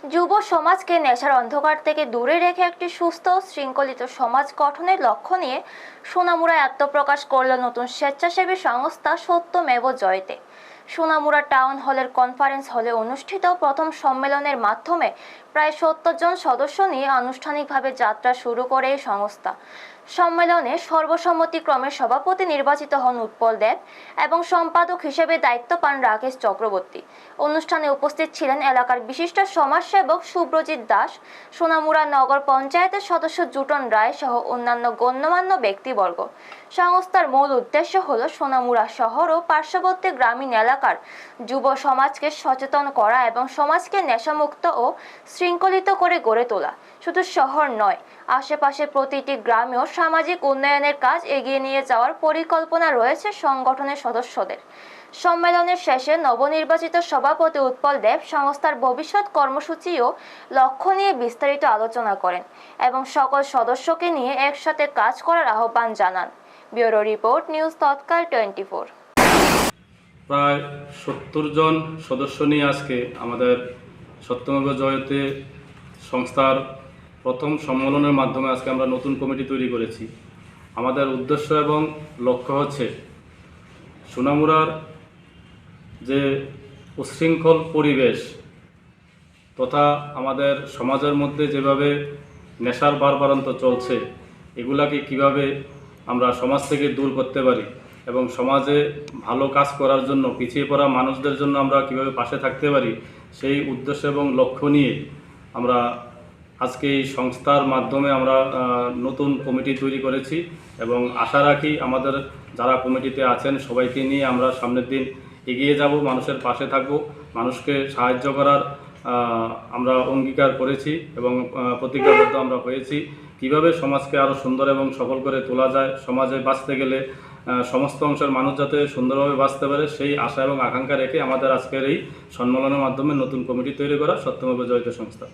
যুব সমাজকে নেশার অন্ধকার থেকে দূরে রেখে একটি সুস্থ ও শৃঙ্খলিত সমাজ গঠনের লক্ষ্য নিয়ে সোনামুড়ায় আত্মপ্রকাশ করল নতুন স্বেচ্ছাসেবী সংস্থা সত্যমেব জয়তে। সোনামুড়া টাউন হলের কনফারেন্স হলে অনুষ্ঠিত প্রথম সম্মেলনের মাধ্যমে প্রায় ৭০ জন সদস্য নিয়ে আনুষ্ঠানিকভাবে যাত্রা শুরু করে এই সংস্থা। সম্মেলনে সর্বসম্মতিক্রমে সভাপতি নির্বাচিত হন উৎপল দেব এবং সম্পাদক হিসেবে দায়িত্ব পান রাকেশ চক্রবর্তী। অনুষ্ঠানে উপস্থিত ছিলেন এলাকার বিশিষ্ট সমাজসেবক সুব্রজিৎ দাস, সোনামুড়া নগর পঞ্চায়েতের সদস্য জুটন রায় সহ অন্যান্য গণ্যমান্য ব্যক্তিবর্গ। সংস্থার মূল উদ্দেশ্য হল সোনামুড়া শহর ও পার্শ্ববর্তী গ্রামীণ এলাকার যুব সমাজকে সচেতন করা এবং সমাজকে নেশামুক্ত ও শৃঙ্খলিত করে গড়ে তোলা। শুধু শহর নয়, আশেপাশে প্রতিটি গ্রামেও সামাজিক উন্নয়নের কাজ এগিয়ে নিয়ে যাওয়ার পরিকল্পনা রয়েছে সংগঠনের সদস্যদের। সম্মেলনের শেষে নবনির্বাচিত সভাপতি উৎপল দেব সংস্থার ভবিষ্যৎ কর্মসূচি ও লক্ষ্য নিয়ে বিস্তারিত আলোচনা করেন এবং সকল সদস্যকে নিয়ে একসাথে কাজ করার আহ্বান জানান। ব্যুরো রিপোর্ট, নিউজ তৎকাল 24। প্রায় ৭০ জন সদস্য নিয়ে আজকে আমাদের সত্যমেব জয়তে সংস্থার প্রথম সম্মেলনের মাধ্যমে আজকে আমরা নতুন কমিটি তৈরি করেছি। আমাদের উদ্দেশ্য এবং লক্ষ্য হচ্ছে সোনামুড়ার যে উচ্ছৃঙ্খল পরিবেশ তথা আমাদের সমাজের মধ্যে যেভাবে নেশার বাড়বাড়ন্ত চলছে, এগুলাকে কিভাবে আমরা সমাজ থেকে দূর করতে পারি এবং সমাজে ভালো কাজ করার জন্য পিছিয়ে পড়া মানুষদের জন্য আমরা কিভাবে পাশে থাকতে পারি, সেই উদ্দেশ্য এবং লক্ষ্য নিয়ে আমরা আজকে এই সংস্থার মাধ্যমে আমরা নতুন কমিটি তৈরি করেছি এবং আশা রাখি আমাদের যারা কমিটিতে আছেন সবাইকে নিয়ে আমরা সামনের দিন এগিয়ে যাব, মানুষের পাশে থাকব, মানুষকে সাহায্য করার আমরা অঙ্গীকার করেছি এবং প্রতিজ্ঞাবদ্ধ আমরা হয়েছি। কিভাবে সমাজকে আরও সুন্দর এবং সফল করে তোলা যায়, সমাজে বাঁচতে গেলে সমস্ত অংশের মানুষ যাতে সুন্দরভাবে বাঁচতে পারে, সেই আশা এবং আকাঙ্ক্ষা রেখে আমাদের আজকের এই সম্মেলনের মাধ্যমে নতুন কমিটি তৈরি করা সত্যমেব জয়তে সংস্থা।